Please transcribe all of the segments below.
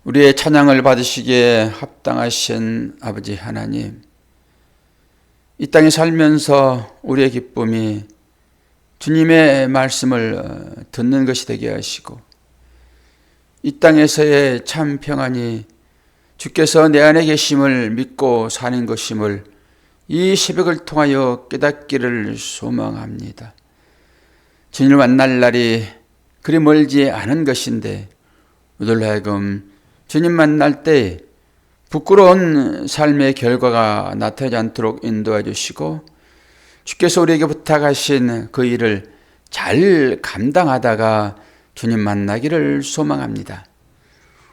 우리의 찬양을 받으시기에 합당하신 아버지 하나님, 이 땅에 살면서 우리의 기쁨이 주님의 말씀을 듣는 것이 되게 하시고, 이 땅에서의 참 평안이 주께서 내 안에 계심을 믿고 사는 것임을 이 새벽을 통하여 깨닫기를 소망합니다. 주님을 만날 날이 그리 멀지 않은 것인데, 우리로 하여금 주님 만날 때 부끄러운 삶의 결과가 나타나지 않도록 인도해 주시고, 주께서 우리에게 부탁하신 그 일을 잘 감당하다가 주님 만나기를 소망합니다.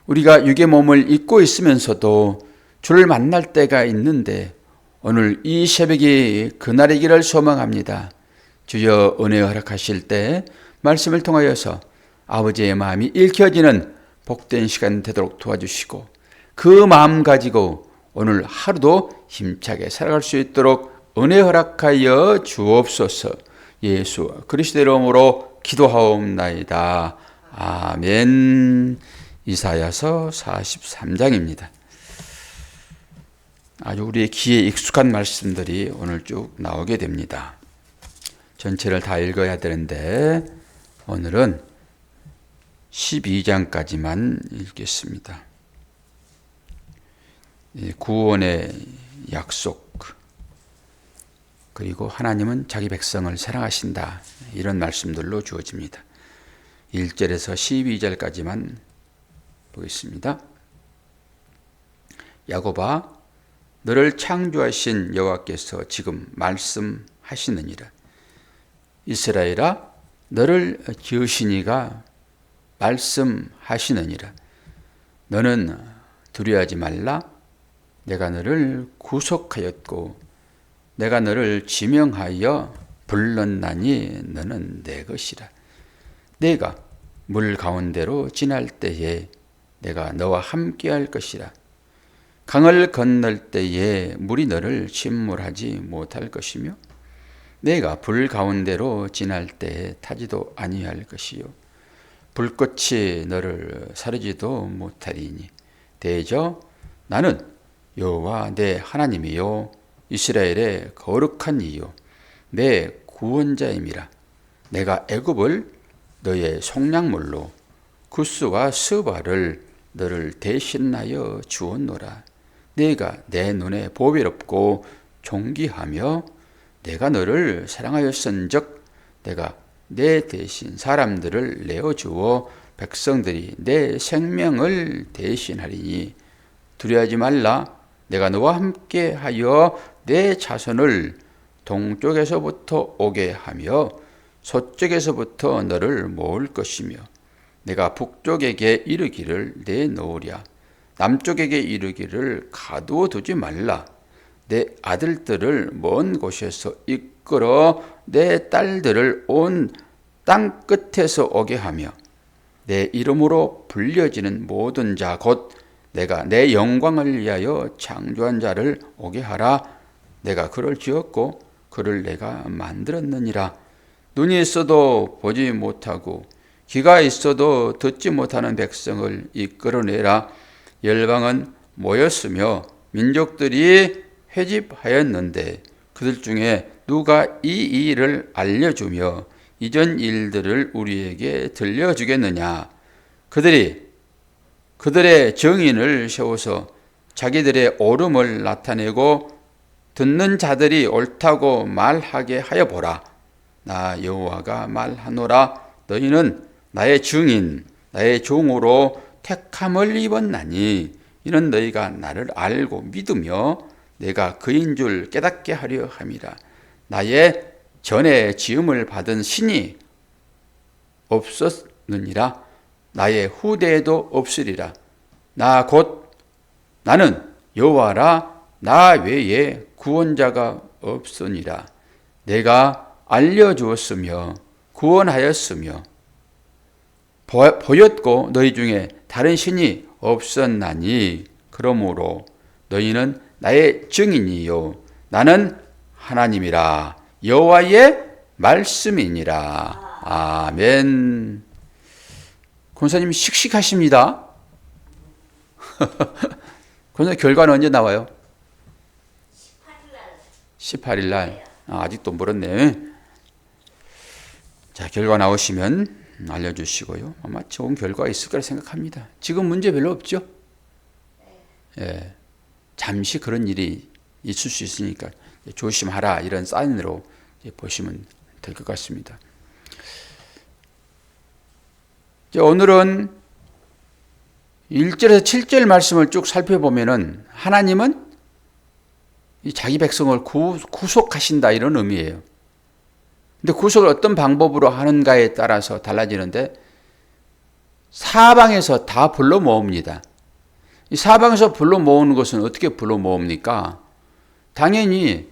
우리가 육의 몸을 입고 있으면서도 주를 만날 때가 있는데, 오늘 이 새벽이 그날이기를 소망합니다. 주여, 은혜 허락하실 때 말씀을 통하여서 아버지의 마음이 읽혀지는 복된 시간 되도록 도와주시고, 그 마음 가지고 오늘 하루도 힘차게 살아갈 수 있도록 은혜 허락하여 주옵소서. 예수 그리스도의 이름으로 기도하옵나이다. 아멘. 이사야서 43장입니다. 아주 우리의 귀에 익숙한 말씀들이 오늘 쭉 나오게 됩니다. 전체를 다 읽어야 되는데 오늘은 12장까지만 읽겠습니다. 구원의 약속, 그리고 하나님은 자기 백성을 사랑하신다, 이런 말씀들로 주어집니다. 1절에서 12절까지만 보겠습니다. 야곱아, 너를 창조하신 여호와께서 지금 말씀하시느니라. 이스라엘아, 너를 지으신 이가 말씀하시느니라. 너는 두려워하지 말라. 내가 너를 구속하였고 내가 너를 지명하여 불렀나니 너는 내 것이라. 내가 물 가운데로 지날 때에 내가 너와 함께할 것이라. 강을 건널 때에 물이 너를 침몰하지 못할 것이며 내가 불 가운데로 지날 때에 타지도 아니할 것이요 불꽃이 너를 사르지도 못하리니 대저 나는 여호와 내 하나님이요 이스라엘의 거룩한 이요 내 구원자임이라. 내가 애굽을 너의 속량물로 구스와 스바를 너를 대신하여 주었노라. 내가 내 눈에 보배롭고 존귀하며 내가 너를 사랑하였은즉 내가 내 대신 사람들을 내어주어 백성들이 내 생명을 대신하리니 두려워하지 말라. 내가 너와 함께 하여 내 자손을 동쪽에서부터 오게 하며 서쪽에서부터 너를 모을 것이며 내가 북쪽에게 이르기를 내놓으랴. 남쪽에게 이르기를 가두어 두지 말라. 내 아들들을 먼 곳에서 이끌어 내 딸들을 온 땅 끝에서 오게 하며 내 이름으로 불려지는 모든 자 곧 내가 내 영광을 위하여 창조한 자를 오게 하라. 내가 그를 지었고 그를 내가 만들었느니라. 눈이 있어도 보지 못하고 귀가 있어도 듣지 못하는 백성을 이끌어내라. 열방은 모였으며 민족들이 회집하였는데 그들 중에 누가 이 일을 알려주며 이전 일들을 우리에게 들려주겠느냐. 그들의 정인을 세워서 자기들의 옳음을 나타내고 듣는 자들이 옳다고 말하게 하여 보라. 나 여호와가 말하노라. 너희는 나의 증인 나의 종으로 택함을 입었나니 이는 너희가 나를 알고 믿으며 내가 그인 줄 깨닫게 하려 함이라. 나의 전에 지음을 받은 신이 없었느니라. 나의 후대에도 없으리라. 나는 여호와라. 나 외에 구원자가 없으니라. 내가 알려주었으며 구원하였으며 보였고 너희 중에 다른 신이 없었나니 그러므로 너희는 나의 증인이요 나는 하나님이라. 여호와의 말씀이니라. 아멘. 권사님 씩씩하십니다. 그런데 결과는 언제 나와요? 18일 날. 아직도 멀었네. 자, 결과 나오시면 알려주시고요. 아마 좋은 결과가 있을 거라 생각합니다. 지금 문제 별로 없죠? 예, 잠시 그런 일이 있을 수 있으니까 조심하라 이런 사인으로 보시면 될 것 같습니다. 오늘은 1절에서 7절 말씀을 쭉 살펴보면은 하나님은 자기 백성을 구속하신다 이런 의미예요. 근데 구속을 어떤 방법으로 하는가에 따라서 달라지는데 사방에서 다 불러 모읍니다. 이 사방에서 불러 모으는 것은 어떻게 불러 모읍니까? 당연히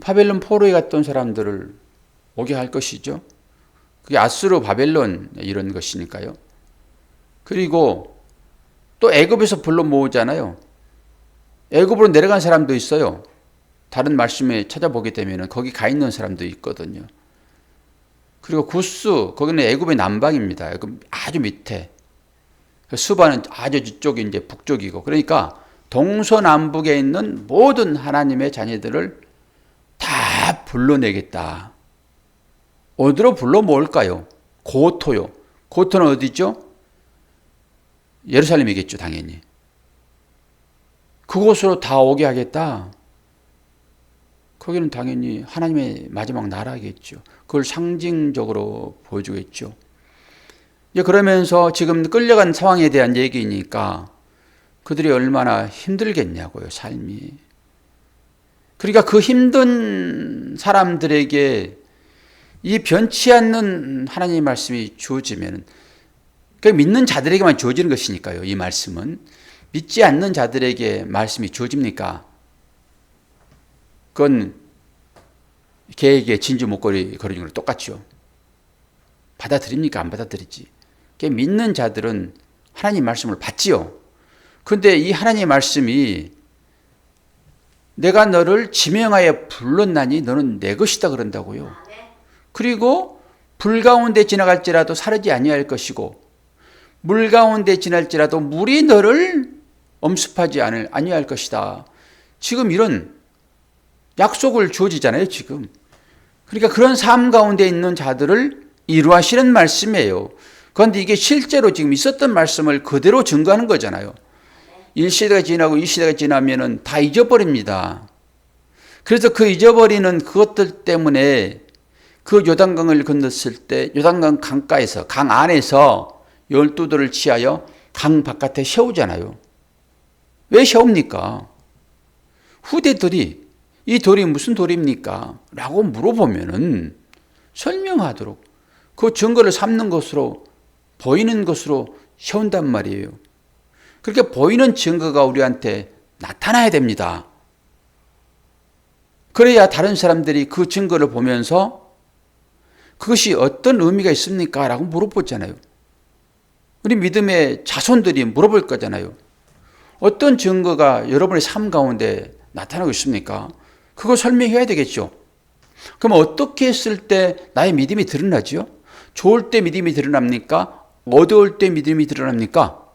바벨론 포로에 갔던 사람들을 오게 할 것이죠. 그게 아수르 바벨론 이런 것이니까요. 그리고 또 애굽에서 불러 모으잖아요. 애굽으로 내려간 사람도 있어요. 다른 말씀에 찾아보게 되면 거기 가 있는 사람도 있거든요. 그리고 구스, 거기는 애굽의 남방입니다. 애굽 아주 밑에. 수바는 아주 뒤쪽이 이제 북쪽이고. 그러니까 동서남북에 있는 모든 하나님의 자녀들을 다 불러내겠다. 어디로 불러 모을까요? 고토요. 고토는 어디죠? 예루살렘이겠죠, 당연히. 그곳으로 다 오게 하겠다. 거기는 당연히 하나님의 마지막 나라겠죠. 그걸 상징적으로 보여주겠죠. 이제 그러면서 지금 끌려간 상황에 대한 얘기니까 그들이 얼마나 힘들겠냐고요, 삶이. 그러니까 그 힘든 사람들에게 이 변치 않는 하나님의 말씀이 주어지면, 그 믿는 자들에게만 주어지는 것이니까요. 이 말씀은 믿지 않는 자들에게 말씀이 주어집니까? 그건 개에게 진주 목걸이 거리는 거랑 똑같죠. 받아들입니까? 안 받아들이지. 믿는 자들은 하나님 말씀을 받지요. 그런데 이 하나님의 말씀이 내가 너를 지명하여 불렀나니 너는 내 것이다 그런다고요. 그리고 불 가운데 지나갈지라도 사르지 아니할 것이고 물 가운데 지날지라도 물이 너를 엄습하지 아니할 것이다. 지금 이런 약속을 주어지잖아요, 지금. 그러니까 그런 삶 가운데 있는 자들을 이루하시는 말씀이에요. 그런데 이게 실제로 지금 있었던 말씀을 그대로 증거하는 거잖아요. 1시대가 지나고 2시대가 지나면은 다 잊어버립니다. 그래서 그 잊어버리는 그것들 때문에 그 요단강을 건넜을 때 요단강 강가에서, 강 안에서 12돌을 취하여 강 바깥에 세우잖아요. 왜 세웁니까? 후대들이 이 돌이 무슨 돌입니까? 라고 물어보면은 설명하도록 그 증거를 삼는 것으로, 보이는 것으로 세운단 말이에요. 그렇게 보이는 증거가 우리한테 나타나야 됩니다. 그래야 다른 사람들이 그 증거를 보면서 그것이 어떤 의미가 있습니까? 라고 물어보잖아요. 우리 믿음의 자손들이 물어볼 거잖아요. 어떤 증거가 여러분의 삶 가운데 나타나고 있습니까? 그거 설명해야 되겠죠. 그럼 어떻게 했을 때 나의 믿음이 드러나죠? 좋을 때 믿음이 드러납니까? 어려울 때 믿음이 드러납니까?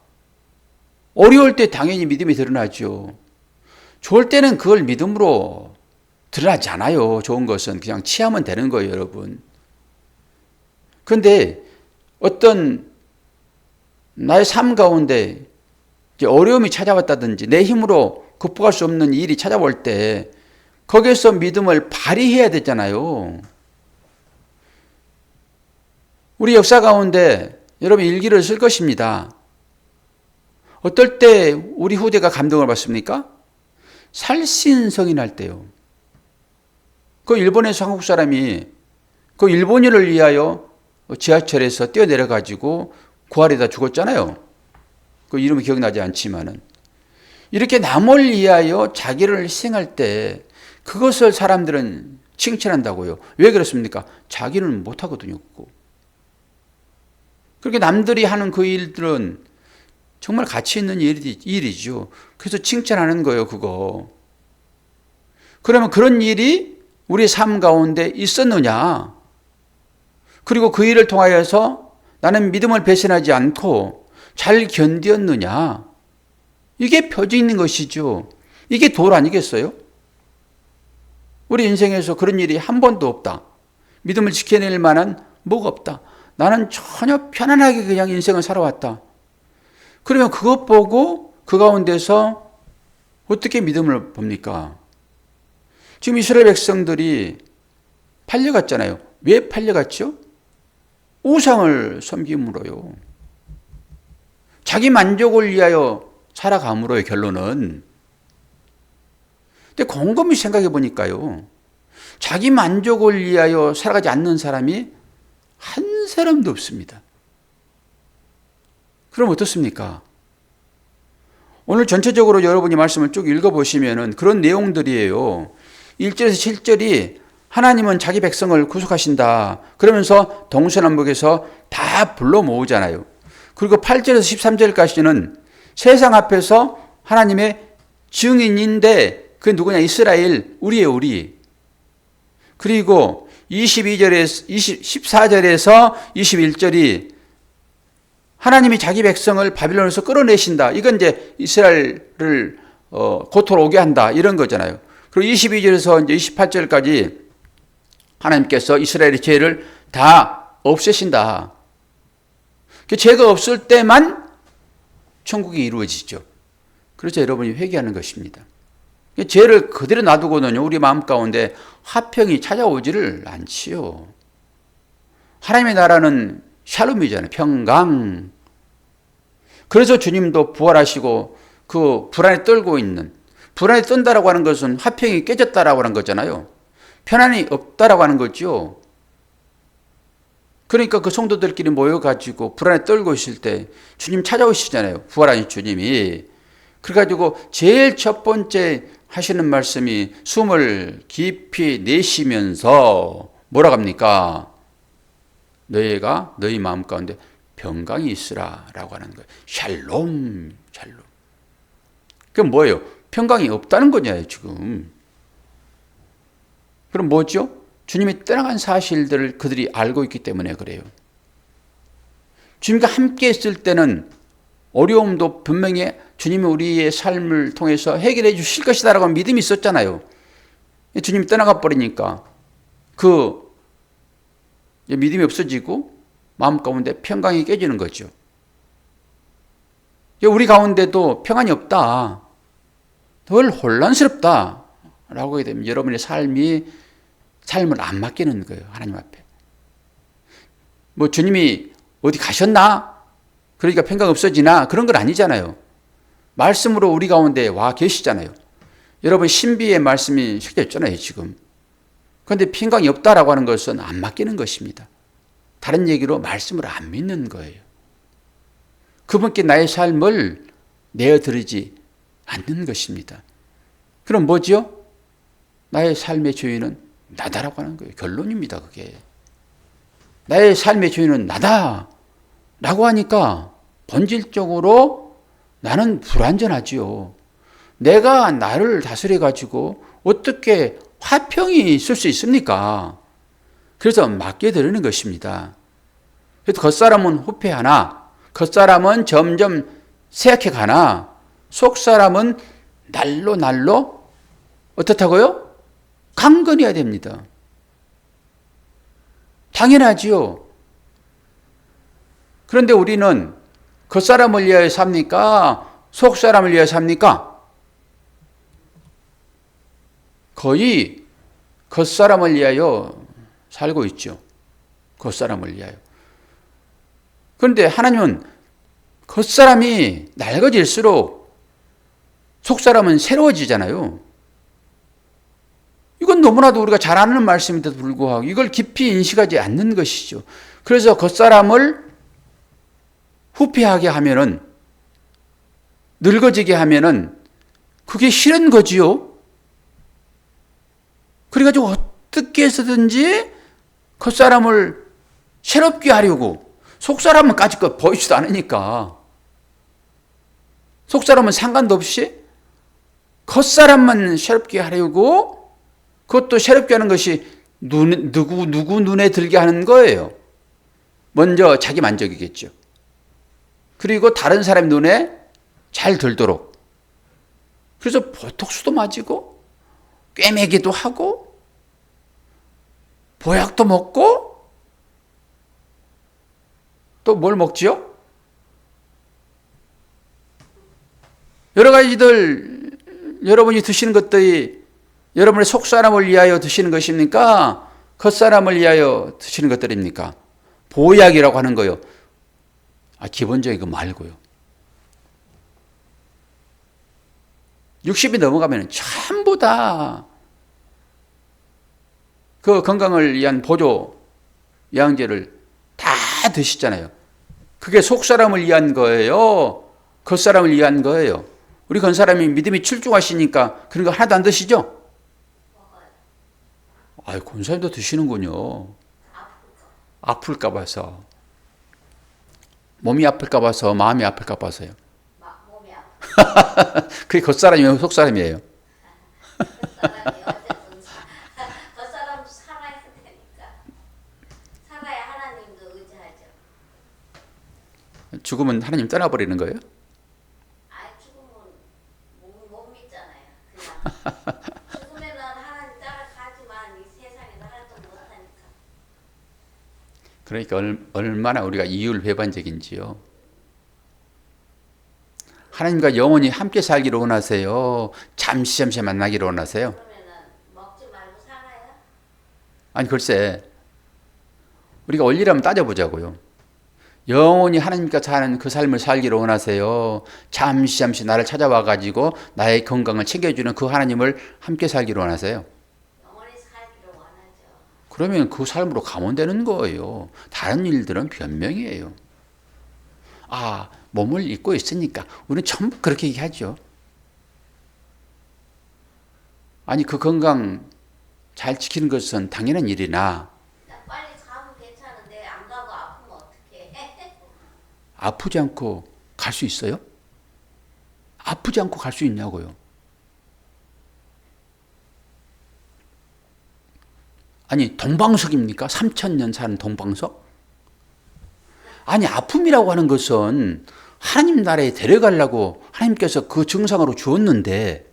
어려울 때 당연히 믿음이 드러나죠. 좋을 때는 그걸 믿음으로 드러나지 않아요. 좋은 것은 그냥 취하면 되는 거예요, 여러분. 그런데 어떤 나의 삶 가운데 어려움이 찾아왔다든지 내 힘으로 극복할 수 없는 일이 찾아올 때 거기에서 믿음을 발휘해야 되잖아요. 우리 역사 가운데 여러분 일기를 쓸 것입니다. 어떨 때 우리 후대가 감동을 받습니까? 살신성이 날 때요. 그 일본에서 한국 사람이 그 일본인을 위하여 지하철에서 뛰어내려가지고 구하려다 죽었잖아요. 그 이름이 기억나지 않지만은. 이렇게 남을 위하여 자기를 희생할 때 그것을 사람들은 칭찬한다고요. 왜 그렇습니까? 자기는 못하거든요. 그렇게 남들이 하는 그 일들은 정말 가치 있는 일이죠. 그래서 칭찬하는 거예요, 그거. 그러면 그런 일이 우리 삶 가운데 있었느냐? 그리고 그 일을 통하여서 나는 믿음을 배신하지 않고 잘 견디었느냐? 이게 펴져 있는 것이죠. 이게 도를 아니겠어요? 우리 인생에서 그런 일이 한 번도 없다. 믿음을 지켜낼 만한 뭐가 없다. 나는 전혀 편안하게 그냥 인생을 살아왔다. 그러면 그것 보고 그 가운데서 어떻게 믿음을 봅니까? 지금 이스라엘 백성들이 팔려갔잖아요. 왜 팔려갔죠? 우상을 섬김으로요. 자기 만족을 위하여 살아감으로의 결론은. 근데 곰곰이 생각해 보니까요. 자기 만족을 위하여 살아가지 않는 사람이 한 사람도 없습니다. 그럼 어떻습니까? 오늘 전체적으로 여러분이 말씀을 쭉 읽어보시면 그런 내용들이에요. 1절에서 7절이 하나님은 자기 백성을 구속하신다. 그러면서 동서남북에서 다 불러 모으잖아요. 그리고 8절에서 13절까지는 세상 앞에서 하나님의 증인인데 그 누구냐? 이스라엘, 우리예요, 우리. 그리고 14절에서 21절이 하나님이 자기 백성을 바빌론에서 끌어내신다. 이건 이제 이스라엘을 고토로 오게 한다. 이런 거잖아요. 그리고 22절에서 이제 28절까지 하나님께서 이스라엘의 죄를 다 없애신다. 죄가 없을 때만 천국이 이루어지죠. 그래서 여러분이 회개하는 것입니다. 죄를 그대로 놔두고는요, 우리 마음 가운데 화평이 찾아오지를 않지요. 하나님의 나라는 샬롬이잖아요. 평강. 그래서 주님도 부활하시고 그 불안에 떨고 있는, 불안에 떤다라고 하는 것은 화평이 깨졌다라고 하는 거잖아요. 편안이 없다라고 하는 거죠. 그러니까 그 성도들끼리 모여가지고 불안에 떨고 있을 때 주님 찾아오시잖아요. 부활하신 주님이. 그래가지고 제일 첫 번째 하시는 말씀이 숨을 깊이 내쉬면서 뭐라고 합니까? 너희가 너희 마음 가운데 평강이 있으라 라고 하는 거예요. 샬롬, 샬롬. 그럼 뭐예요? 평강이 없다는 거냐 지금. 그럼 뭐죠? 주님이 떠나간 사실들을 그들이 알고 있기 때문에 그래요. 주님과 함께 있을 때는 어려움도 분명히 주님이 우리의 삶을 통해서 해결해 주실 것이다라고 믿음이 있었잖아요. 주님이 떠나가 버리니까 그 믿음이 없어지고 마음 가운데 평강이 깨지는 거죠. 우리 가운데도 평안이 없다. 늘 혼란스럽다. 라고 하게 되면 여러분의 삶을 안 맡기는 거예요. 하나님 앞에. 뭐 주님이 어디 가셨나? 그러니까 평강 없어지나? 그런 건 아니잖아요. 말씀으로 우리 가운데 와 계시잖아요. 여러분 신비의 말씀이 실제였잖아요 지금. 그런데 평강이 없다라고 하는 것은 안 맡기는 것입니다. 다른 얘기로 말씀을 안 믿는 거예요. 그분께 나의 삶을 내어드리지 않는 것입니다. 그럼 뭐죠? 나의 삶의 주인은 나다라고 하는 거예요. 결론입니다. 그게. 나의 삶의 주인은 나다 라고 하니까 본질적으로 나는 불완전하지요. 내가 나를 다스려 가지고 어떻게 화평이 있을 수 있습니까? 그래서 맡겨드리는 것입니다. 그래서 겉사람은 후패하나 겉사람은 점점 쇠약해 가나 속사람은 날로 어떻다고요? 강건해야 됩니다. 당연하지요. 그런데 우리는 겉사람을 위하여 삽니까? 속사람을 위하여 삽니까? 거의 겉사람을 위하여 살고 있죠. 겉사람을 위하여. 그런데 하나님은 겉사람이 낡아질수록 속사람은 새로워지잖아요. 이건 너무나도 우리가 잘 아는 말씀인데도 불구하고 이걸 깊이 인식하지 않는 것이죠. 그래서 겉사람을 후패하게 하면은, 늙어지게 하면은 그게 싫은 거지요. 그래가지고 어떻게 해서든지 겉사람을 새롭게 하려고, 속사람은 까짓것 보이지도 않으니까 속사람은 상관도 없이 겉사람만 새롭게 하려고, 그것도 새롭게 하는 것이 누구 눈에 들게 하는 거예요. 먼저 자기 만족이겠죠. 그리고 다른 사람 눈에 잘 들도록 그래서 보톡스도 맞이고 꿰매기도 하고 보약도 먹고 또 뭘 먹지요? 여러 가지들 여러분이 드시는 것들이 여러분의 속사람을 위하여 드시는 것입니까? 겉사람을 위하여 드시는 것들입니까? 보약이라고 하는 거요. 기본적인 거 말고요. 60이 넘어가면 전부 다 그 건강을 위한 보조 영양제를 다 드시잖아요. 그게 속사람을 위한 거예요? 겉사람을 위한 거예요? 우리 건사람이 믿음이 출중하시니까 그런 거 하나도 안 드시죠? 권사님도 드시는군요. 아플까 봐서. 몸이 아플까 봐서, 마음이 아플까 봐서요. 몸이 아파. 그게 겉사람이에요, 속사람이에요? 겉사람이 어쨌든 겉사람도 살아야 되니까. 살아야 하나님도 의지하죠. 죽으면 하나님 떠나버리는 거예요? 죽으면 못 믿잖아요. 그냥. 죽으면은 하나님 따라가지만 이 세상에서 활동 못하니까. 그러니까 얼마나 우리가 이율배반적인지요. 하나님과 영원히 함께 살기를 원하세요? 잠시 만나기를 원하세요? 그러면은 먹지 말고 살아요? 아니 글쎄, 우리가 원리를 한번 따져보자고요. 영원히 하나님과 사는 그 삶을 살기를 원하세요? 잠시 나를 찾아와가지고 나의 건강을 챙겨주는 그 하나님을 함께 살기를 원하세요? 영원히 살기를 원하죠. 그러면 그 삶으로 가면 되는 거예요. 다른 일들은 변명이에요. 몸을 잊고 있으니까 우리는 전부 그렇게 얘기하죠. 그 건강 잘 지키는 것은 당연한 일이나 빨리 가면 괜찮은데 안 가고 아프면 어떡해? 아프지 않고 갈 수 있어요? 아프지 않고 갈 수 있냐고요. 동방석입니까? 3000년 사는 동방석? 아픔이라고 하는 것은 하나님 나라에 데려가려고 하나님께서 그 증상으로 주었는데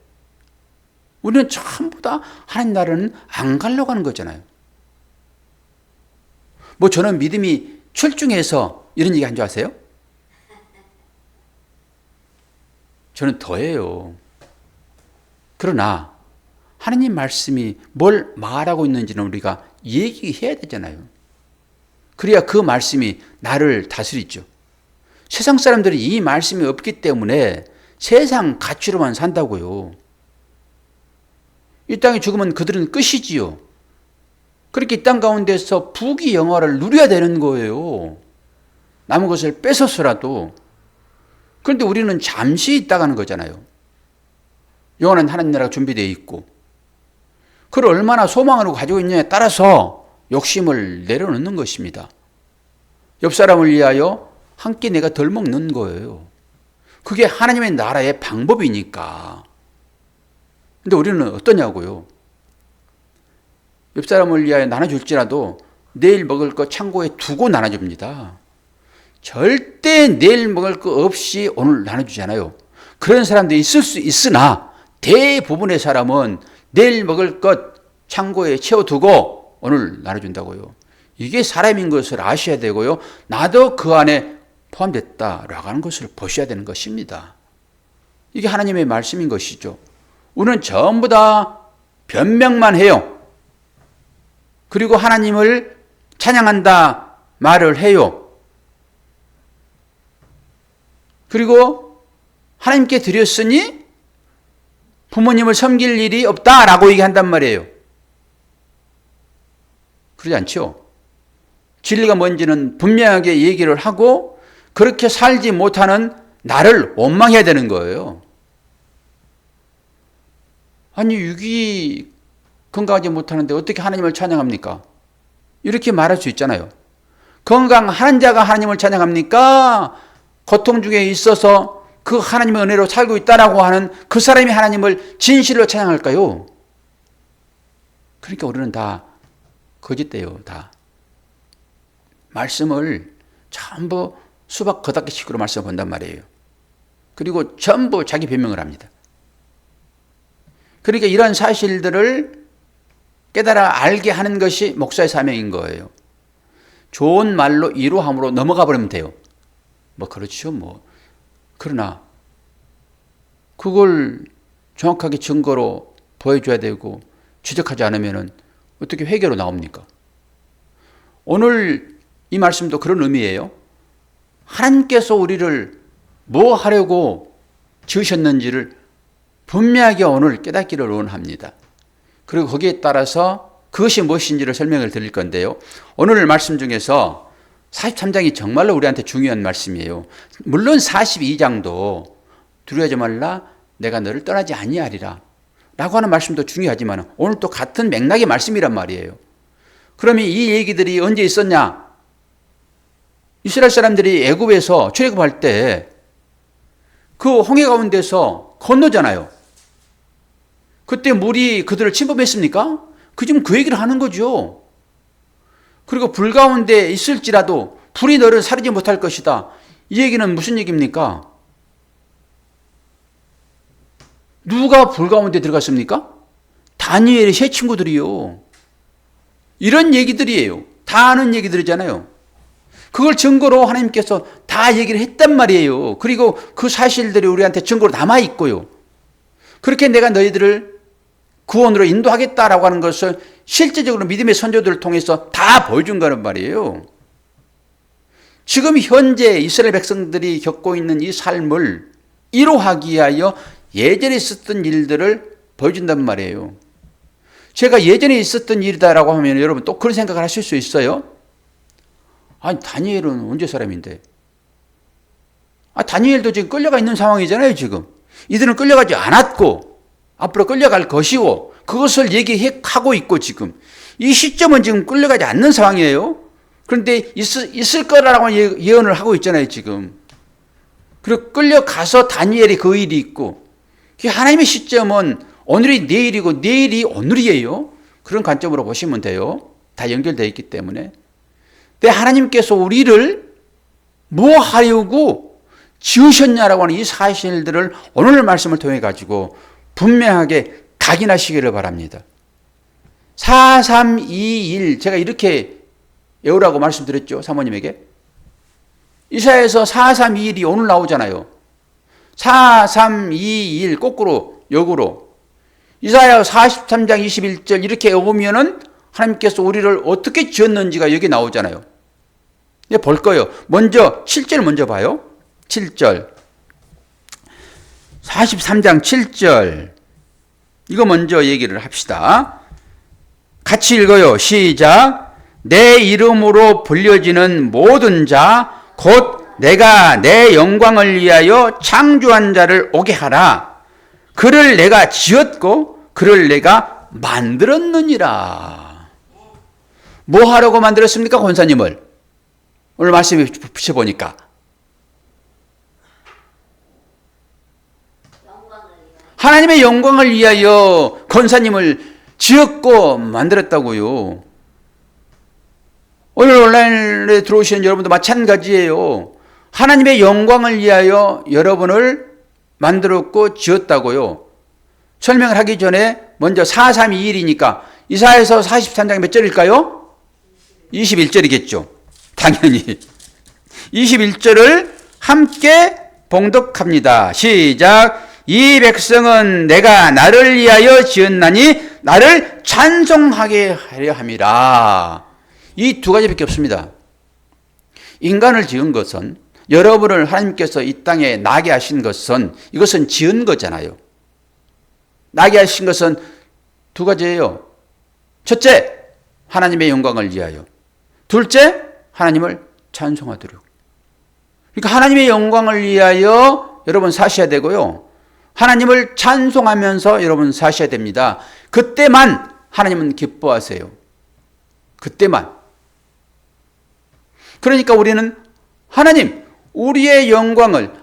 우리는 전부 다 하나님 나라는 안 가려고 하는 거잖아요. 저는 믿음이 출중해서 이런 얘기 한 줄 아세요? 저는 더해요. 그러나 하나님 말씀이 뭘 말하고 있는지는 우리가 얘기해야 되잖아요. 그래야 그 말씀이 나를 다스리죠. 세상 사람들이 이 말씀이 없기 때문에 세상 가치로만 산다고요. 이 땅에 죽으면 그들은 끝이지요. 그렇게 이 땅 가운데서 부귀 영화를 누려야 되는 거예요. 남은 것을 뺏어서라도. 그런데 우리는 잠시 있다가는 거잖아요. 영원한 하나님 나라가 준비되어 있고 그걸 얼마나 소망으로 가지고 있느냐에 따라서 욕심을 내려놓는 것입니다. 옆 사람을 위하여 한 끼 내가 덜 먹는 거예요. 그게 하나님의 나라의 방법이니까. 근데 우리는 어떠냐고요? 옆 사람을 위하여 나눠줄지라도 내일 먹을 거 창고에 두고 나눠줍니다. 절대 내일 먹을 거 없이 오늘 나눠주잖아요. 그런 사람도 있을 수 있으나 대부분의 사람은 내일 먹을 것 창고에 채워두고 오늘 나눠준다고요. 이게 사람인 것을 아셔야 되고요. 나도 그 안에 포함됐다라고 하는 것을 보셔야 되는 것입니다. 이게 하나님의 말씀인 것이죠. 우리는 전부 다 변명만 해요. 그리고 하나님을 찬양한다 말을 해요. 그리고 하나님께 드렸으니 부모님을 섬길 일이 없다라고 얘기한단 말이에요. 그러지 않죠? 진리가 뭔지는 분명하게 얘기를 하고 그렇게 살지 못하는 나를 원망해야 되는 거예요. 육이 건강하지 못하는데 어떻게 하나님을 찬양합니까? 이렇게 말할 수 있잖아요. 건강한 자가 하나님을 찬양합니까? 고통 중에 있어서 그 하나님의 은혜로 살고 있다라고 하는 그 사람이 하나님을 진실로 찬양할까요? 그러니까 우리는 다 거짓돼요. 다. 말씀을 전부 수박 겉핥기식으로 말씀을 본단 말이에요. 그리고 전부 자기 변명을 합니다. 그러니까 이런 사실들을 깨달아 알게 하는 것이 목사의 사명인 거예요. 좋은 말로 이루함으로 넘어가 버리면 돼요. 그렇죠. 그러나 그걸 정확하게 증거로 보여줘야 되고 지적하지 않으면 어떻게 회개로 나옵니까? 오늘 이 말씀도 그런 의미예요. 하나님께서 우리를 뭐 하려고 지으셨는지를 분명하게 오늘 깨닫기를 원합니다. 그리고 거기에 따라서 그것이 무엇인지를 설명을 드릴 건데요. 오늘 말씀 중에서 43장이 정말로 우리한테 중요한 말씀이에요. 물론 42장도 두려워하지 말라 내가 너를 떠나지 아니하리라 라고 하는 말씀도 중요하지만 오늘 또 같은 맥락의 말씀이란 말이에요. 그러면 이 얘기들이 언제 있었냐? 이스라엘 사람들이 애굽에서 출애굽할 때 그 홍해 가운데서 건너잖아요. 그때 물이 그들을 침범했습니까? 지금 그 얘기를 하는 거죠. 그리고 불 가운데 있을지라도 불이 너를 사리지 못할 것이다. 이 얘기는 무슨 얘기입니까? 누가 불 가운데 들어갔습니까? 다니엘의 세 친구들이요. 이런 얘기들이에요. 다 아는 얘기들이잖아요. 그걸 증거로 하나님께서 다 얘기를 했단 말이에요. 그리고 그 사실들이 우리한테 증거로 남아있고요. 그렇게 내가 너희들을 구원으로 인도하겠다라고 하는 것을 실제적으로 믿음의 선조들을 통해서 다 보여준 거란 말이에요. 지금 현재 이스라엘 백성들이 겪고 있는 이 삶을 이루하기 위하여 예전에 있었던 일들을 보여준단 말이에요. 제가 예전에 있었던 일이다라고 하면 여러분 또 그런 생각을 하실 수 있어요. 아니 다니엘은 언제 사람인데? 다니엘도 지금 끌려가 있는 상황이잖아요. 지금 이들은 끌려가지 않았고 앞으로 끌려갈 것이고 그것을 얘기하고 있고 지금 이 시점은 지금 끌려가지 않는 상황이에요. 그런데 있을 거라고 예언을 하고 있잖아요. 지금. 그리고 끌려가서 다니엘이 그 일이 있고 하나님의 시점은 오늘이 내일이고 내일이 오늘이에요. 그런 관점으로 보시면 돼요. 다 연결되어 있기 때문에. 근데 하나님께서 우리를 뭐 하려고 지으셨냐라고 하는 이 사실들을 오늘 말씀을 통해 가지고 분명하게 각인하시기를 바랍니다. 4321 제가 이렇게 외우라고 말씀드렸죠. 사모님에게. 이사야에서 4321이 오늘 나오잖아요. 4321 거꾸로 역으로 이사야 43장 21절 이렇게 외우면은 하나님께서 우리를 어떻게 지었는지가 여기 나오잖아요. 이제 볼 거예요. 먼저 7절 먼저 봐요. 7절 43장 7절 이거 먼저 얘기를 합시다. 같이 읽어요. 시작. 내 이름으로 불려지는 모든 자 곧 내가 내 영광을 위하여 창조한 자를 오게 하라. 그를 내가 지었고 그를 내가 만들었느니라. 뭐 하려고 만들었습니까? 권사님을. 오늘 말씀에 붙여보니까 하나님의 영광을 위하여 권사님을 지었고 만들었다고요. 오늘 온라인에 들어오시는 여러분도 마찬가지예요. 하나님의 영광을 위하여 여러분을 만들었고 지었다고요. 설명을 하기 전에 먼저 4321이니까 이사야에서 43장이 몇 절일까요? 21절이겠죠. 당연히 21절을 함께 봉독합니다. 시작. 이 백성은 내가 나를 위하여 지었나니 나를 찬송하게 하려 함이라. 이 두 가지밖에 없습니다. 인간을 지은 것은 여러분을 하나님께서 이 땅에 나게 하신 것은 이것은 지은 거잖아요. 나게 하신 것은 두 가지예요. 첫째, 하나님의 영광을 위하여. 둘째, 하나님을 찬송하도록. 그러니까 하나님의 영광을 위하여 여러분 사셔야 되고요. 하나님을 찬송하면서 여러분 사셔야 됩니다. 그때만 하나님은 기뻐하세요. 그때만. 그러니까 우리는 하나님, 우리의 영광을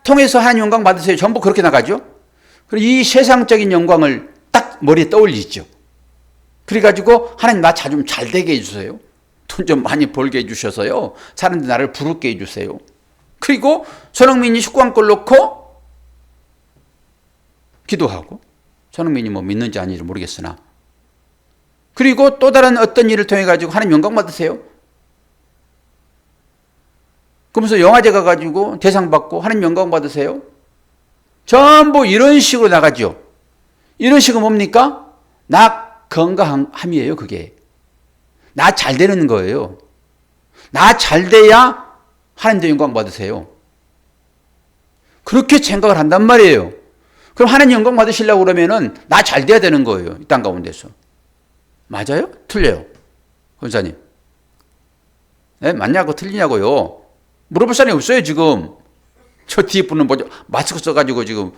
통해서 하나님 영광 받으세요. 전부 그렇게 나가죠. 그리고 이 세상적인 영광을 딱 머리에 떠올리죠. 그래가지고 하나님 나 좀 잘 되게 해주세요. 돈 좀 많이 벌게 해주셔서요. 사람들 나를 부럽게 해주세요. 그리고 손흥민이 19강 골 넣고 기도하고 손흥민이 뭐 믿는지 아닌지 모르겠으나. 그리고 또 다른 어떤 일을 통해 가지고 하나님 영광 받으세요. 그러면서 영화제 가가지고 대상 받고 하나님 영광 받으세요. 전부 이런 식으로 나가죠. 이런 식으로 뭡니까? 나 건강함이에요, 그게. 나 잘 되는 거예요. 나 잘 돼야 하나님도 영광 받으세요. 그렇게 생각을 한단 말이에요. 그럼 하나님 영광 받으시려고 그러면은 나 잘 돼야 되는 거예요. 이 땅 가운데서. 맞아요? 틀려요? 권사님. 네, 맞냐고 틀리냐고요. 물어볼 사람이 없어요, 지금. 저 뒤에 분은 뭐죠? 마스크 써가지고 지금.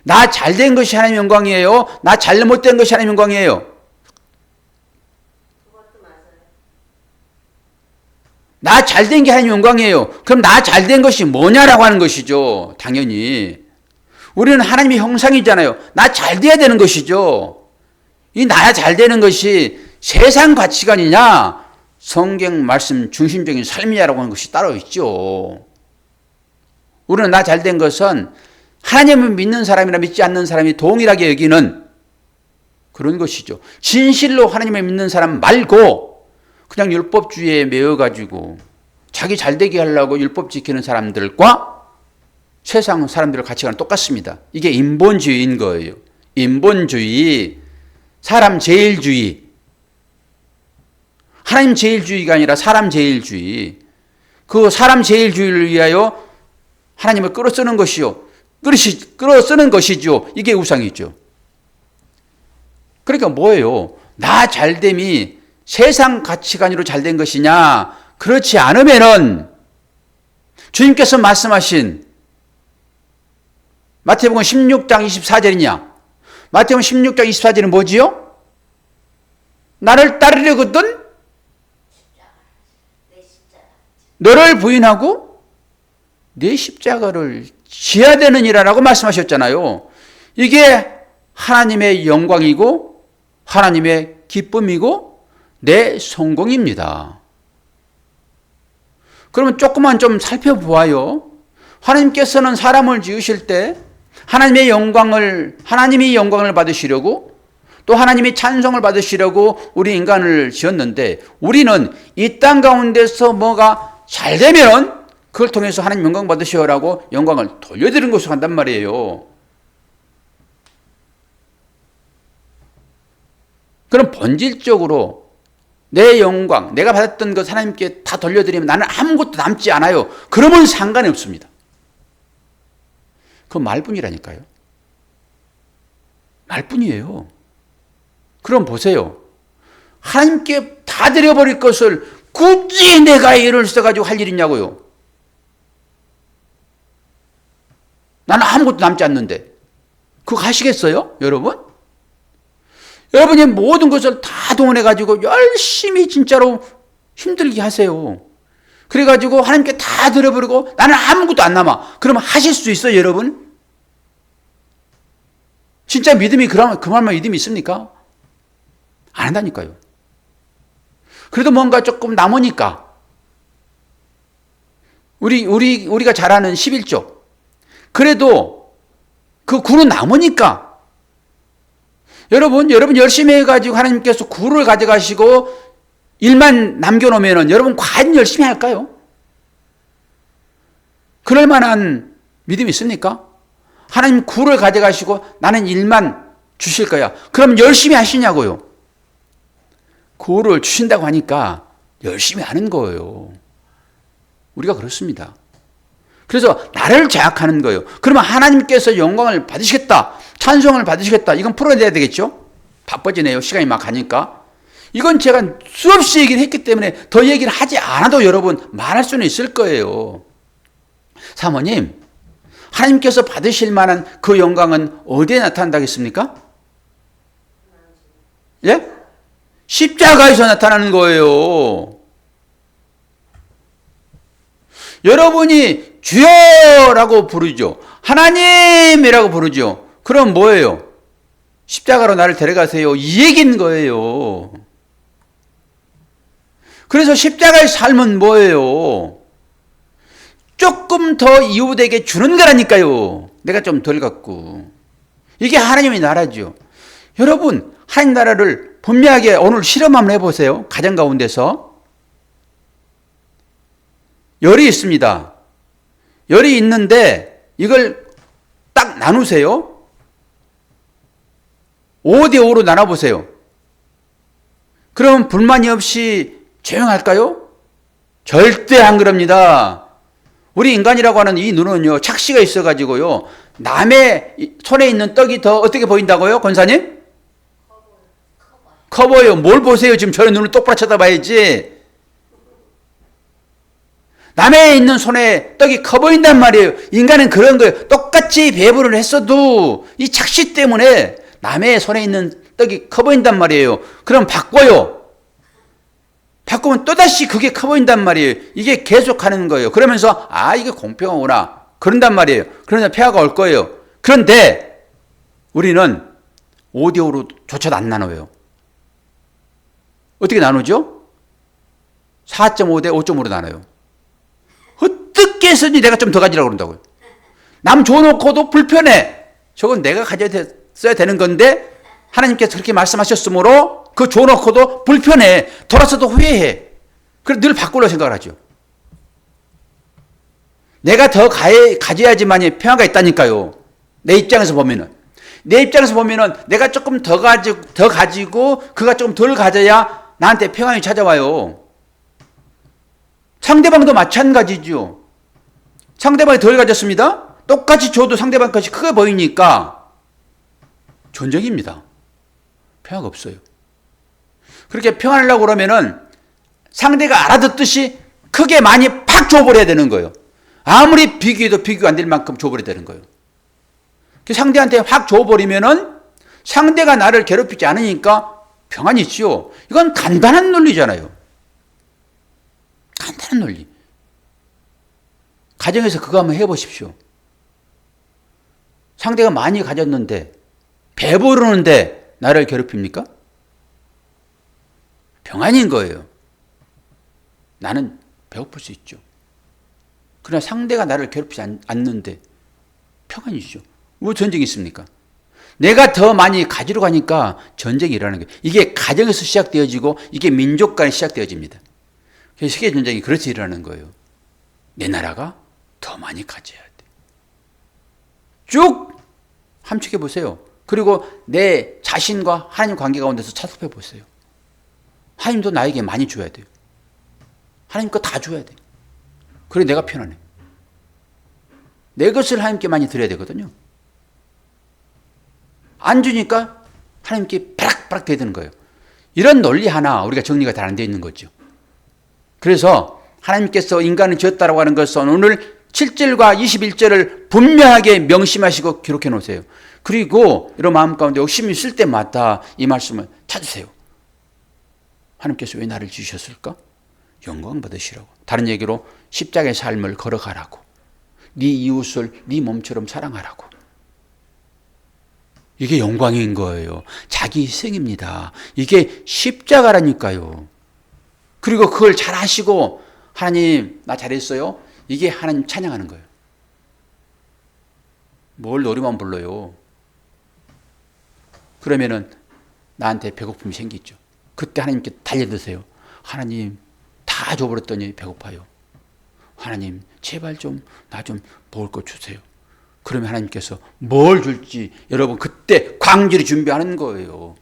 나 잘 된 것이 하나님 영광이에요? 나 잘못된 것이 하나님 영광이에요? 그것도 맞아요. 나 잘 된 게 하나님 영광이에요. 그럼 나 잘 된 것이 뭐냐라고 하는 것이죠. 당연히. 우리는 하나님의 형상이잖아요. 나 잘 돼야 되는 것이죠. 이 나 잘 되는 것이 세상 가치관이냐, 성경 말씀 중심적인 삶이냐라고 하는 것이 따로 있죠. 우리는 나 잘 된 것은 하나님을 믿는 사람이나 믿지 않는 사람이 동일하게 여기는 그런 것이죠. 진실로 하나님을 믿는 사람 말고 그냥 율법주의에 매여가지고 자기 잘되게 하려고 율법 지키는 사람들과 세상 사람들의 가치관은 똑같습니다. 이게 인본주의인 거예요. 인본주의, 사람 제일주의. 하나님 제일주의가 아니라 사람 제일주의. 그 사람 제일주의를 위하여 하나님을 끌어쓰는 것이요. 끌어쓰는 것이죠. 이게 우상이죠. 그러니까 뭐예요? 나 잘됨이 세상 가치관으로 잘된 것이냐? 그렇지 않으면은 주님께서 말씀하신 마태복음 16장 24절이냐? 마태복음 16장 24절은 뭐지요? 나를 따르려거든 너를 부인하고 내 십자가를 지어야 되느니라라고 말씀하셨잖아요. 이게 하나님의 영광이고 하나님의 기쁨이고 내 성공입니다. 그러면 조금만 좀 살펴보아요. 하나님께서는 사람을 지으실 때 하나님이 영광을 받으시려고 또 하나님이 찬송을 받으시려고 우리 인간을 지었는데 우리는 이 땅 가운데서 뭐가 잘 되면 그걸 통해서 하나님 영광 받으시오라고 영광을 돌려드리는 것으로 한단 말이에요. 그럼 본질적으로 내 영광, 내가 받았던 것 하나님께 다 돌려드리면 나는 아무것도 남지 않아요. 그러면 상관이 없습니다. 그 말뿐이라니까요. 말뿐이에요. 그럼 보세요. 하나님께 다 드려버릴 것을 굳이 내가 애를 써가지고 할 일이냐고요. 나는 아무것도 남지 않는데 그거 하시겠어요? 여러분? 여러분이 모든 것을 다 동원해가지고 열심히 진짜로 힘들게 하세요. 그래가지고 하나님께 다 드려버리고 나는 아무것도 안 남아. 그러면 하실 수 있어요, 여러분? 진짜 믿음이 그 말만 믿음이 있습니까? 안 한다니까요. 그래도 뭔가 조금 남으니까 우리가 잘 아는 11조 그래도 그 구는 남으니까 여러분 열심히 해가지고 하나님께서 구를 가져가시고 일만 남겨놓으면 여러분 과연 열심히 할까요? 그럴 만한 믿음이 있습니까? 하나님 구를 가져가시고 나는 일만 주실 거야. 그럼 열심히 하시냐고요? 구를 주신다고 하니까 열심히 하는 거예요. 우리가 그렇습니다. 그래서 나를 제약하는 거예요. 그러면 하나님께서 영광을 받으시겠다. 찬송을 받으시겠다. 이건 풀어내야 되겠죠? 바빠지네요. 시간이 막 가니까. 이건 제가 수없이 얘기를 했기 때문에 더 얘기를 하지 않아도 여러분 말할 수는 있을 거예요. 사모님, 하나님께서 받으실 만한 그 영광은 어디에 나타난다겠습니까? 예? 십자가에서 나타나는 거예요. 여러분이 주여라고 부르죠. 하나님이라고 부르죠. 그럼 뭐예요? 십자가로 나를 데려가세요. 이 얘기인 거예요. 그래서 십자가의 삶은 뭐예요? 조금 더 이웃에게 주는 거라니까요. 내가 좀 덜 갖고. 이게 하나님의 나라죠. 여러분, 하나님 나라를 분명하게 오늘 실험 한번 해보세요. 가정 가운데서. 열이 있습니다. 열이 있는데 이걸 딱 나누세요. 5대 5로 나눠보세요. 그러면 불만이 없이 조용할까요? 절대 안 그럽니다. 우리 인간이라고 하는 이 눈은요, 착시가 있어가지고요, 남의 손에 있는 떡이 더 어떻게 보인다고요, 권사님? 커 보여요. 뭘 보세요? 지금 저런 눈을 똑바로 쳐다봐야지. 남의 있는 손에 떡이 커 보인단 말이에요. 인간은 그런 거예요. 똑같이 배부를 했어도 이 착시 때문에 남의 손에 있는 떡이 커 보인단 말이에요. 그럼 바꿔요. 바꾸면 또다시 그게 커 보인단 말이에요. 이게 계속 하는 거예요. 그러면서 이게 공평하구나. 그런단 말이에요. 그러면 폐하가 올 거예요. 그런데 우리는 5대 5로 조차도 안 나눠요. 어떻게 나누죠? 4.5대 5.5로 나눠요. 어떻게 해서든지 내가 좀 더 가지라고 그런다고요. 남 줘놓고도 불편해. 저건 내가 가져야 되는 건데 하나님께서 그렇게 말씀하셨으므로 그 줘놓고도 불편해. 돌아서도 후회해. 그래서 늘 바꾸려고 생각을 하죠. 내가 더 가져야지만이 평화가 있다니까요. 내 입장에서 보면은. 내 입장에서 보면은 내가 조금 더 가지고 그가 조금 덜 가져야 나한테 평안이 찾아와요. 상대방도 마찬가지죠. 상대방이 덜 가졌습니다. 똑같이 줘도 상대방 것이 크게 보이니까 전쟁입니다. 평화가 없어요. 그렇게 평안하려고 그러면은 상대가 알아듣듯이 크게 많이 팍 줘버려야 되는 거예요. 아무리 비교해도 비교 안 될 만큼 줘버려야 되는 거예요. 상대한테 확 줘버리면은 상대가 나를 괴롭히지 않으니까 평안이 있지요. 이건 간단한 논리잖아요. 간단한 논리. 가정에서 그거 한번 해보십시오. 상대가 많이 가졌는데 배부르는데 나를 괴롭힙니까? 평안인 거예요. 나는 배고플 수 있죠. 그러나 상대가 나를 괴롭히지 않는데 평안이죠. 왜 전쟁이 있습니까? 내가 더 많이 가지러 가니까 전쟁이 일어나는 거예요. 이게 가정에서 시작되어지고 이게 민족 간에 시작되어집니다. 세계전쟁이 그렇게 일어나는 거예요. 내 나라가 더 많이 가져야 돼. 쭉 함축해 보세요. 그리고 내 자신과 하나님 관계 가운데서 찾아해 보세요. 하나님도 나에게 많이 줘야 돼요. 하나님 거 다 줘야 돼. 그래 내가 편안해. 내 것을 하나님께 많이 드려야 되거든요. 안 주니까 하나님께 바락바락 돼야 되는 거예요. 이런 논리 하나 우리가 정리가 잘 안 되어 있는 거죠. 그래서 하나님께서 인간을 지었다라고 하는 것은 오늘 7절과 21절을 분명하게 명심하시고 기록해 놓으세요. 그리고 이런 마음 가운데 욕심이 있을 때마다 이 말씀을 찾으세요. 하나님께서 왜 나를 지으셨을까? 영광 받으시라고. 다른 얘기로 십자가의 삶을 걸어가라고. 네 이웃을 네 몸처럼 사랑하라고. 이게 영광인 거예요. 자기 희생입니다. 이게 십자가라니까요. 그리고 그걸 잘 하시고 하나님 나 잘했어요. 이게 하나님 찬양하는 거예요. 뭘 노래만 불러요. 그러면은 나한테 배고픔이 생기죠. 그때 하나님께 달려드세요. 하나님 다 줘버렸더니 배고파요. 하나님 제발 좀 나 좀 먹을 거 주세요. 그러면 하나님께서 뭘 줄지 여러분 그때 광주리 준비하는 거예요.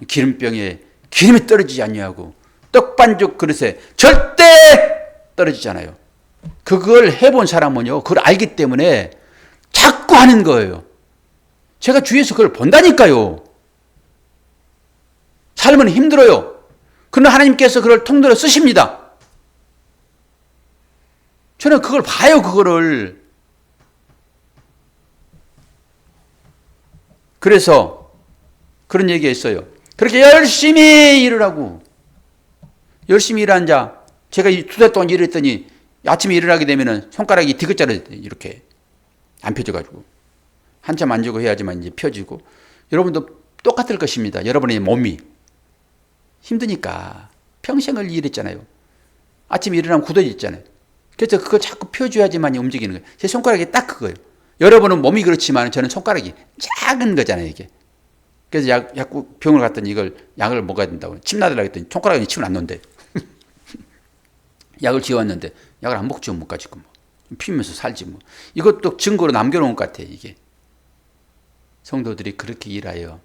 기름병에 기름이 떨어지지 않냐고. 떡반죽 그릇에 절대 떨어지잖아요. 그걸 해본 사람은요 그걸 알기 때문에 자꾸 하는 거예요. 제가 주위에서 그걸 본다니까요. 삶은 힘들어요. 그러나 하나님께서 그걸 통로로 쓰십니다. 저는 그걸 봐요. 그거를. 그래서 그런 얘기가 있어요. 그렇게 열심히 일을 하고 열심히 일한 자, 제가 2달 동안 일했더니 아침에 일어나게 되면 손가락이 디귿자로 이렇게 안 펴져가지고 한참 앉고 해야지만 이제 펴지고. 여러분도 똑같을 것입니다. 여러분의 몸이 힘드니까 평생을 일했잖아요. 아침에 일어나면 굳어져 있잖아요. 그래서 그걸 자꾸 펴줘야지만 움직이는 거예요. 제 손가락이 딱 그거예요. 여러분은 몸이 그렇지만 저는 손가락이 작은 거잖아요, 이게. 그래서 약국 병을 갔더니 이걸 약을 먹어야 된다고. 침 나들라고 했더니 손가락에 침을 안 놓는데. 약을 지어왔는데 약을 안 먹지 못 가지고 뭐. 피우면서 살지 뭐. 이것도 증거로 남겨놓은 것 같아요, 이게. 성도들이 그렇게 일하여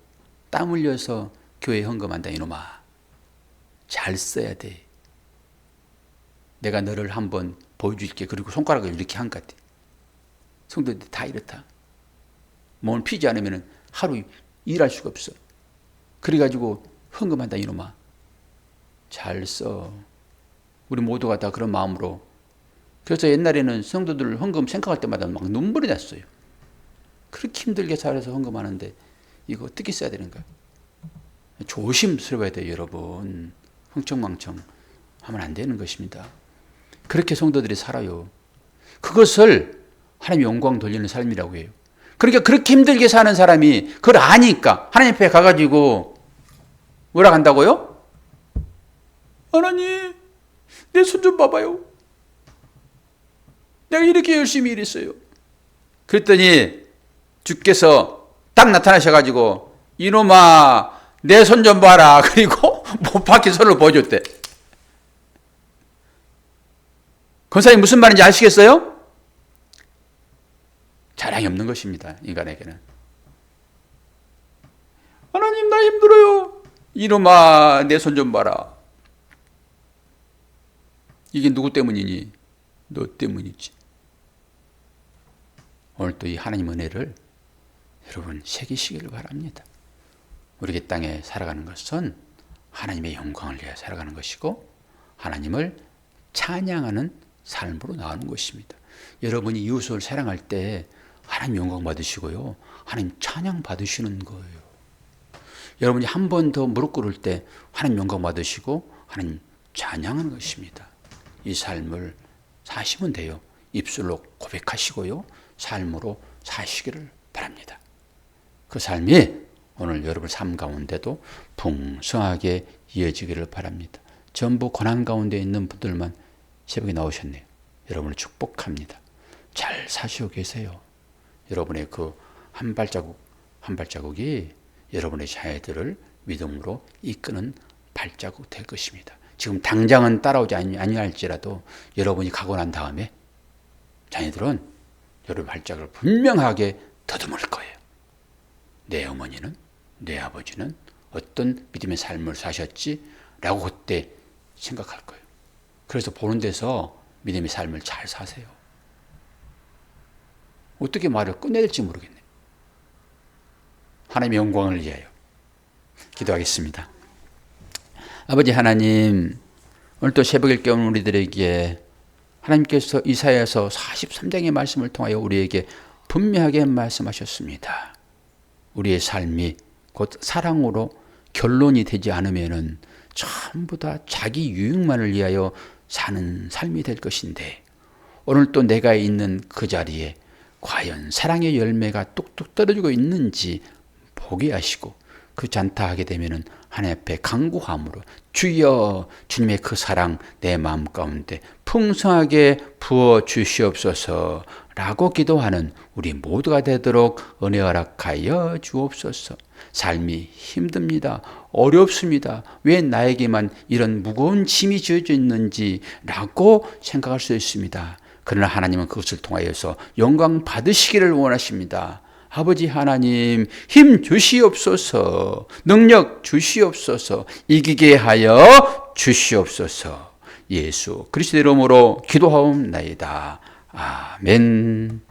땀 흘려서 교회에 헌금한다, 이놈아. 잘 써야 돼. 내가 너를 한번 보여줄게. 그리고 손가락을 이렇게 한 것 같아. 성도들이 다 이렇다. 몸을 피지 않으면 하루 일할 수가 없어. 그래가지고 헌금한다, 이놈아. 잘 써. 우리 모두가 다 그런 마음으로. 그래서 옛날에는 성도들 헌금 생각할 때마다 막 눈물이 났어요. 그렇게 힘들게 살아서 헌금하는데 이거 어떻게 써야 되는가? 조심스러워야 돼요, 여러분. 흥청망청 하면 안 되는 것입니다. 그렇게 성도들이 살아요. 그것을 하나님 영광 돌리는 삶이라고 해요. 그러니까 그렇게 힘들게 사는 사람이 그걸 아니까 하나님 앞에 가가지고 뭐라 한다고요? 하나님, 내 손 좀 봐봐요. 내가 이렇게 열심히 일했어요. 그랬더니 주께서 딱 나타나셔가지고 이놈아, 내 손 좀 봐라. 그리고 못 박힌 손을 보여줬대. 권사님 무슨 말인지 아시겠어요? 자랑이 없는 것입니다, 인간에게는. 하나님, 나 힘들어요. 이놈아, 내 손 좀 봐라. 이게 누구 때문이니? 너 때문이지. 오늘 또 이 하나님 은혜를 여러분 새기시기를 바랍니다. 우리 이 땅에 살아가는 것은 하나님의 영광을 위해 살아가는 것이고 하나님을 찬양하는 삶으로 나오는 것입니다. 여러분이 이웃을 사랑할 때 하나님 영광 받으시고요, 하나님 찬양 받으시는 거예요. 여러분이 한 번 더 무릎 꿇을 때 하나님 영광 받으시고 하나님 찬양하는 것입니다. 이 삶을 사시면 돼요. 입술로 고백하시고요, 삶으로 사시기를 바랍니다. 그 삶이 오늘 여러분 삶 가운데도 풍성하게 이어지기를 바랍니다. 전부 고난 가운데 있는 분들만 새벽에 나오셨네요. 여러분을 축복합니다. 잘 사시고 계세요. 여러분의 그 한 발자국 한 발자국이 여러분의 자녀들을 믿음으로 이끄는 발자국 될 것입니다. 지금 당장은 따라오지 아니할지라도 여러분이 가고 난 다음에 자녀들은 여러분 발자국을 분명하게 더듬을 거예요. 내 어머니는, 내 아버지는 어떤 믿음의 삶을 사셨지? 라고 그때 생각할 거예요. 그래서 보는 데서 믿음의 삶을 잘 사세요. 어떻게 말을 끝내야 될지 모르겠네요. 하나님의 영광을 위하여 기도하겠습니다. 아버지 하나님, 오늘 또 새벽을 깨우는 우리들에게 하나님께서 이사야서 43장의 말씀을 통하여 우리에게 분명하게 말씀하셨습니다. 우리의 삶이 곧 사랑으로 결론이 되지 않으면은 전부 다 자기 유익만을 위하여 사는 삶이 될 것인데, 오늘 또 내가 있는 그 자리에 과연 사랑의 열매가 뚝뚝 떨어지고 있는지 보게 하시고, 그렇지 않다 하게 되면은 하나님 앞에 간구함으로 주여, 주님의 그 사랑 내 마음 가운데 풍성하게 부어 주시옵소서 라고 기도하는 우리 모두가 되도록 은혜 허락하여 주옵소서. 삶이 힘듭니다. 어렵습니다. 왜 나에게만 이런 무거운 짐이 지어져 있는지 라고 생각할 수 있습니다. 그러나 하나님은 그것을 통하여서 영광 받으시기를 원하십니다. 아버지 하나님, 힘 주시옵소서, 능력 주시옵소서, 이기게 하여 주시옵소서. 예수 그리스도의 이름으로 기도하옵나이다. 아멘.